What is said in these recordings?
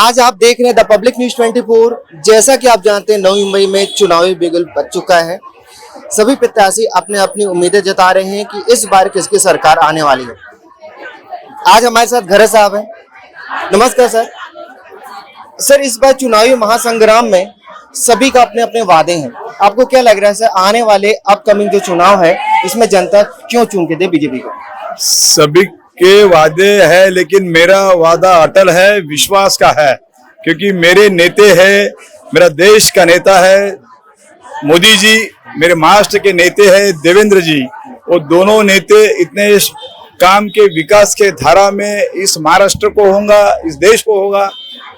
आज आप देख रहे हैं द पब्लिक न्यूज 24। जैसा कि आप जानते हैं 9 मुंबई में चुनावी बिगुल बज चुका है। सभी प्रत्याशी अपने अपनी उम्मीदें जता रहे हैं कि इस बार किसकी सरकार आने वाली है। आज हमारे साथ घरे साहब हैं। नमस्कार सर। सर, इस बार चुनावी महासंग्राम में सभी का अपने अपने वादे हैं। आपको क्या लग रहा है सर, आने वाले अपकमिंग जो चुनाव है इसमें जनता क्यों चुन के दे बीजेपी को? सभी के वादे है, लेकिन मेरा वादा अटल है, विश्वास का है। क्योंकि मेरे नेता है, मेरा देश का नेता है मोदी जी, मेरे महाराष्ट्र के नेता है देवेंद्र जी। वो दोनों नेता इतने काम के विकास के धारा में इस महाराष्ट्र को होगा, इस देश को होगा,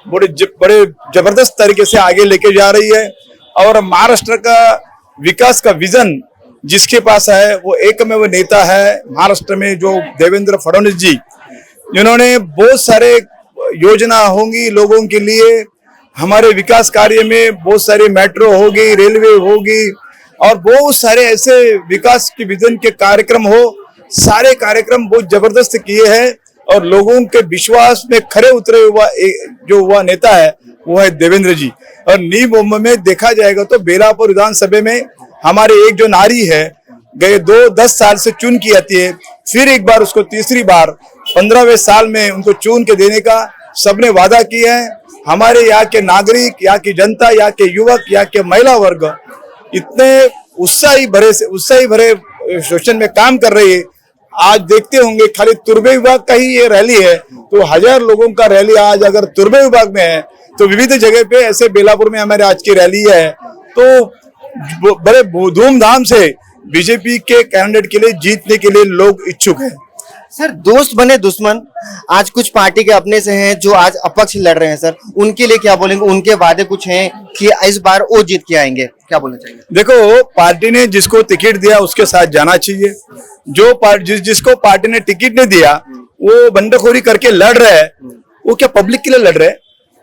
बड़े जबरदस्त तरीके से आगे लेके जा रही है। और महाराष्ट्र का विकास का विजन जिसके पास है वो एकमेव नेता है महाराष्ट्र में, जो देवेंद्र फडणवीस जी, जिन्होंने बहुत सारे योजना होंगी लोगों के लिए। हमारे विकास कार्य में बहुत सारी मेट्रो होगी, रेलवे होगी और बहुत सारे ऐसे विकास के विजन के कार्यक्रम हो। सारे कार्यक्रम बहुत जबरदस्त किए हैं और लोगों के विश्वास में खरे उतरे हुआ जो हुआ नेता है वो है देवेंद्र जी। और नी मुंबई में देखा जाएगा तो बेलापुर विधानसभा में हमारे एक जो नारी है, गए 10 साल से चुन की आती है, फिर एक बार उसको तीसरी बार 15वें साल में उनको चुन के देने का सबने वादा किया है। हमारे यहाँ के नागरिक, यहाँ की जनता, यहाँ के युवक, यहाँ के महिला वर्ग इतने उत्साही भरे शोषण में काम कर रही है। आज देखते होंगे खाली तुर्बे विभाग का ही ये रैली है तो 1000 लोगों का रैली आज अगर तुर्बे विभाग में है तो विविध जगह पे ऐसे बेलापुर में हमारे आज की रैली है। तो बड़े धूमधाम से बीजेपी के कैंडिडेट के लिए जीतने के लिए लोग इच्छुक हैं। सर, दोस्त बने दुश्मन आज कुछ पार्टी के अपने से हैं जो आज अपक्ष लड़ रहे हैं। सर, उनके लिए क्या बोलेंगे? उनके वादे कुछ हैं कि इस बार वो जीत के आएंगे, क्या बोलना चाहिए? देखो, पार्टी ने जिसको टिकट दिया उसके साथ जाना चाहिए। जिसको पार्टी ने टिकट नहीं दिया वो बंडखोरी करके लड़ रहा है, वो क्या पब्लिक के लिए लड़ रहा है?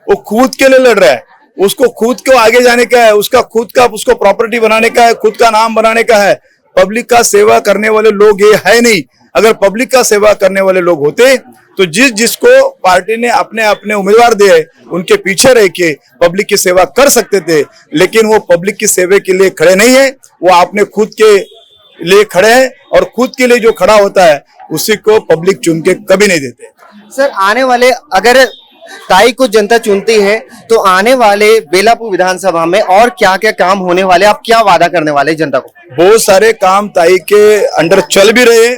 वो खुद के लिए लड़ रहा है। उसको खुद को आगे जाने का है, उसको प्रॉपर्टी बनाने का है, खुद का नाम बनाने का है। पब्लिक का सेवा करने वाले लोग ये है नहीं। अगर पब्लिक का सेवा करने वाले लोग होते तो जिसको पार्टी ने अपने अपने उम्मीदवार दिए उनके पीछे रह के पब्लिक की सेवा कर सकते थे। लेकिन वो पब्लिक की सेवा के लिए खड़े नहीं है, वो अपने खुद के लिए खड़े हैं और खुद के लिए जो खड़ा होता है उसी को पब्लिक चुन के कभी नहीं देते। सर, आने वाले अगर ताई को जनता चुनती है तो आने वाले बेलापुर विधानसभा में और क्या क्या काम होने वाले, आप क्या वादा करने वाले जनता को? बहुत सारे काम ताई के अंडर चल भी रहे।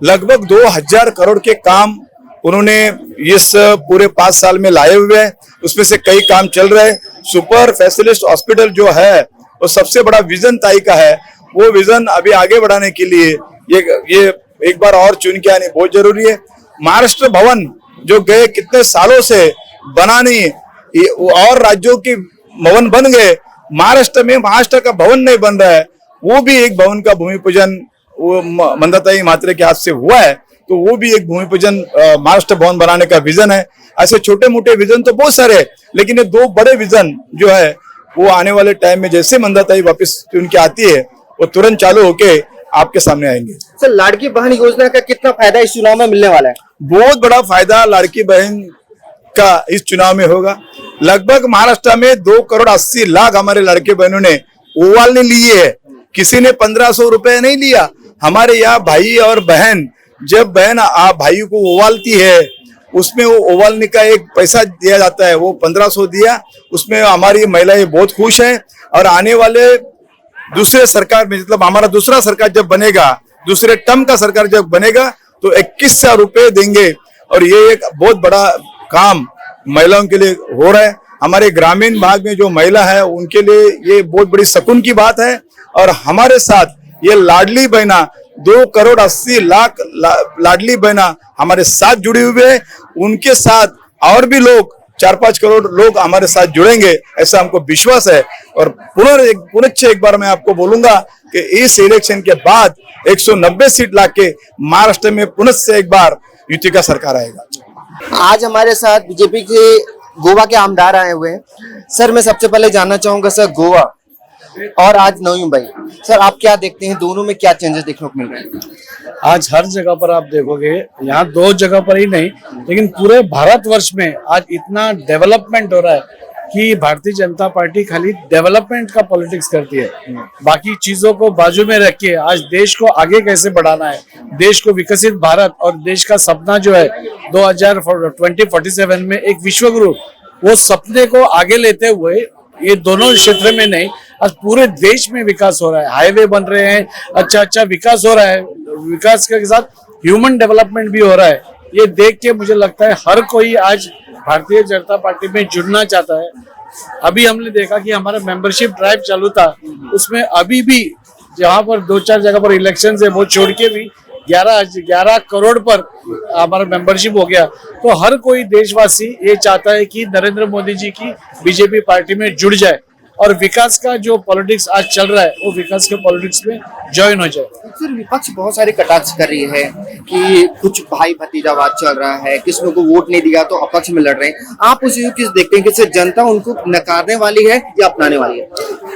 लगभग 2000 करोड़ के काम उन्होंने इस पूरे 5 साल में लाए हुए हैं। उसमें से कई काम चल रहे हैं। सुपर स्पेशलिस्ट हॉस्पिटल जो है वो सबसे बड़ा विजन ताई का है। वो विजन अभी आगे बढ़ाने के लिए ये एक बार और चुन के आनी बहुत जरूरी है। महाराष्ट्र भवन जो गए कितने सालों से बना नहीं, और राज्यों के भवन बन गए, महाराष्ट्र में महाराष्ट्र का भवन नहीं बन रहा है। वो भी एक भवन का भूमि पूजन वो मंदाताई मात्रे के हाथ से हुआ है, तो वो भी एक भूमि पूजन महाराष्ट्र भवन बनाने का विजन है। ऐसे छोटे मोटे विजन तो बहुत सारे हैं, लेकिन ये 2 बड़े विजन जो है वो आने वाले टाइम में जैसे मंदाताई वापस चुन के आती है वो तुरंत चालू होके आपके सामने आएंगे। सर, लाड़की बहन योजना का कितना फायदा इस चुनाव में मिलने वाला है? बहुत बड़ा फायदा लाड़की बहन का इस चुनाव में होगा। लगभग महाराष्ट्र में 2,80,00,000 हमारे लड़के बहनों ने ओवालने लिए है। किसी ने 1500 रुपए नहीं लिया। हमारे यहाँ भाई और बहन, जब बहन भाई को ओवालती है उसमें वो ओवालने का एक पैसा दिया जाता है, वो 1500 दिया। उसमें हमारी महिलाएं बहुत खुश हैं। और आने वाले दूसरे सरकार में, मतलब हमारा दूसरा सरकार जब बनेगा, दूसरे टर्म का सरकार जब बनेगा तो 21,000 रुपए देंगे। और ये एक बहुत बड़ा काम महिलाओं के लिए हो रहा है। हमारे ग्रामीण भाग में जो महिला है उनके लिए ये बहुत बड़ी सुकून की बात है। और हमारे साथ ये लाडली बहना 2,80,00,000 लाडली बहना हमारे साथ जुड़े हुए हैं। उनके साथ और भी लोग 4-5 करोड़ लोग हमारे साथ जुड़ेंगे, ऐसा हमको विश्वास है। और पुनः एक बार मैं आपको बोलूंगा कि इस इलेक्शन के बाद 190 सीट लाके महाराष्ट्र में पुनः से एक बार यूटी का सरकार आएगा। आज हमारे साथ बीजेपी के गोवा के आमदार आए हुए हैं। सर, मैं सबसे पहले जानना चाहूंगा सर, गोवा और आज नवी मुंबई, सर आप क्या देखते हैं दोनों में क्या चेंजेस देखने को मिल रहे हैं? आज हर जगह पर आप देखोगे, यहाँ दो जगह पर ही नहीं लेकिन पूरे भारतवर्ष में आज इतना डेवलपमेंट हो रहा है कि भारतीय जनता पार्टी खाली डेवलपमेंट का पॉलिटिक्स करती है। बाकी चीजों को बाजू में रख के आज देश को आगे कैसे बढ़ाना है, देश को विकसित भारत और देश का सपना जो है 2047 में एक विश्व गुरु, वो सपने को आगे लेते हुए ये दोनों क्षेत्र में नहीं आज पूरे देश में विकास हो रहा है। हाईवे बन रहे हैं, अच्छा विकास हो रहा है, विकास के साथ ह्यूमन डेवलपमेंट भी हो रहा है। ये देख के मुझे लगता है हर कोई आज भारतीय जनता पार्टी में जुड़ना चाहता है। अभी हमने देखा कि हमारा मेंबरशिप ड्राइव चालू था, उसमें अभी भी जहाँ पर 2-4 जगह पर इलेक्शन है वो छोड़ के भी 11 करोड़ पर हमारा मेंबरशिप हो गया। तो हर कोई देशवासी ये चाहता है कि नरेंद्र मोदी जी की बीजेपी पार्टी में जुड़ जाए और विकास का जो पॉलिटिक्स आज चल रहा है वो विकास के पॉलिटिक्स में ज्वाइन हो जाए। फिर विपक्ष बहुत सारे कटाक्ष कर रही है कि कुछ भाई भतीजावाद चल रहा है, किसी को वोट नहीं दिया तो अपक्ष में लड़ रहे हैं। आप उसे किस देखते हैं कि सिर्फ जनता उनको नकारने वाली है या अपनाने वाली है?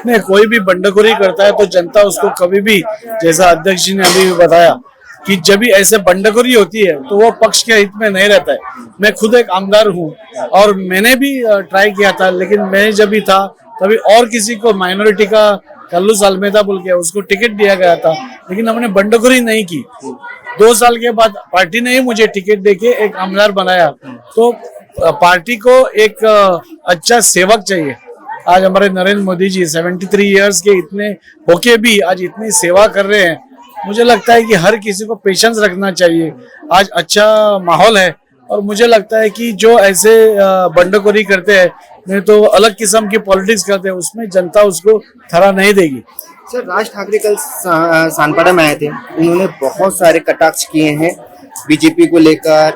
नहीं, कोई भी बंडखोरी करता है तो जनता उसको कभी भी, जैसा अध्यक्ष जी ने अभी बताया कि जब भी ऐसे बंडखोरी होती है तो वो पक्ष के हित में नहीं रहता है। मैं खुद एक आमदार हूँ और मैंने भी ट्राई किया था, लेकिन मैं जब भी था तभी और किसी को माइनॉरिटी का कल्लू सालमेदा बोल के उसको टिकट दिया गया था, लेकिन हमने बंडखोरी नहीं की। 2 साल के बाद पार्टी ने ही मुझे टिकट देके एक आमदार बनाया। तो पार्टी को एक अच्छा सेवक चाहिए। आज हमारे नरेंद्र मोदी जी 73 इयर्स के इतने होके भी आज इतनी सेवा कर रहे हैं। मुझे लगता है कि हर किसी को पेशेंस रखना चाहिए। आज अच्छा माहौल है और मुझे लगता है कि जो ऐसे बंडखोरी करते हैं, नहीं तो अलग किस्म की पॉलिटिक्स करते हैं, उसमें जनता उसको थरा नहीं देगी। सर राज ठाकरे कल सानपाड़ा में आए थे, उन्होंने बहुत सारे कटाक्ष किए हैं बीजेपी को लेकर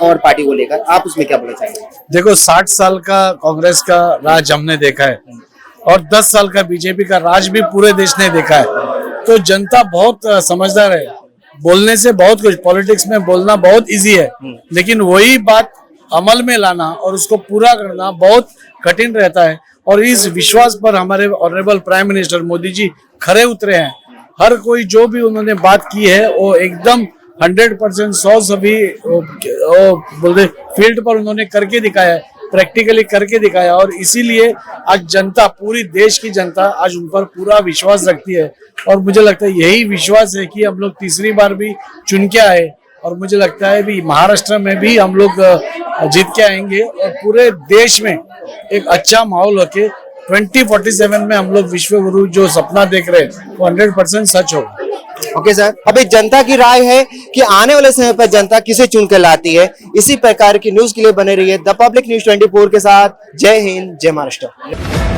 और पार्टी को लेकर, आप उसमें क्या बोलना चाहेंगे? देखो 60 साल का कांग्रेस का राज हमने देखा है और 10 साल का बीजेपी का राज भी पूरे देश ने देखा है। तो जनता बहुत समझदार है, बोलने से बहुत कुछ, पॉलिटिक्स में बोलना बहुत इजी है, लेकिन वही बात अमल में लाना और उसको पूरा करना बहुत कठिन रहता है। और इस विश्वास पर हमारे honourable prime minister Modi ji खरे उतरे हैं। हर कोई जो भी उन्होंने बात की है वो एकदम 100% 100 बोलते फील्ड पर उन्होंने करके दिखाया है, प्रैक्टिकली करके दिखाया। और इसीलिए आज जनता, पूरी देश की जनता आज उन पर पूरा विश्वास रखती है। और मुझे लगता है यही विश्वास है कि हम लोग तीसरी बार भी चुन के आए और मुझे लगता है भी महाराष्ट्र में भी हम लोग जीत के आएंगे और पूरे देश में एक अच्छा माहौल होके 2047 में हम लोग विश्व गुरु जो सपना देख रहे हैं वो 100% सच होगा। ओके सर, अभी जनता की राय है कि आने वाले समय पर जनता किसे चुन कर लाती है। इसी प्रकार की न्यूज के लिए बने रहिए द पब्लिक न्यूज 24 के साथ। जय हिंद, जय महाराष्ट्र।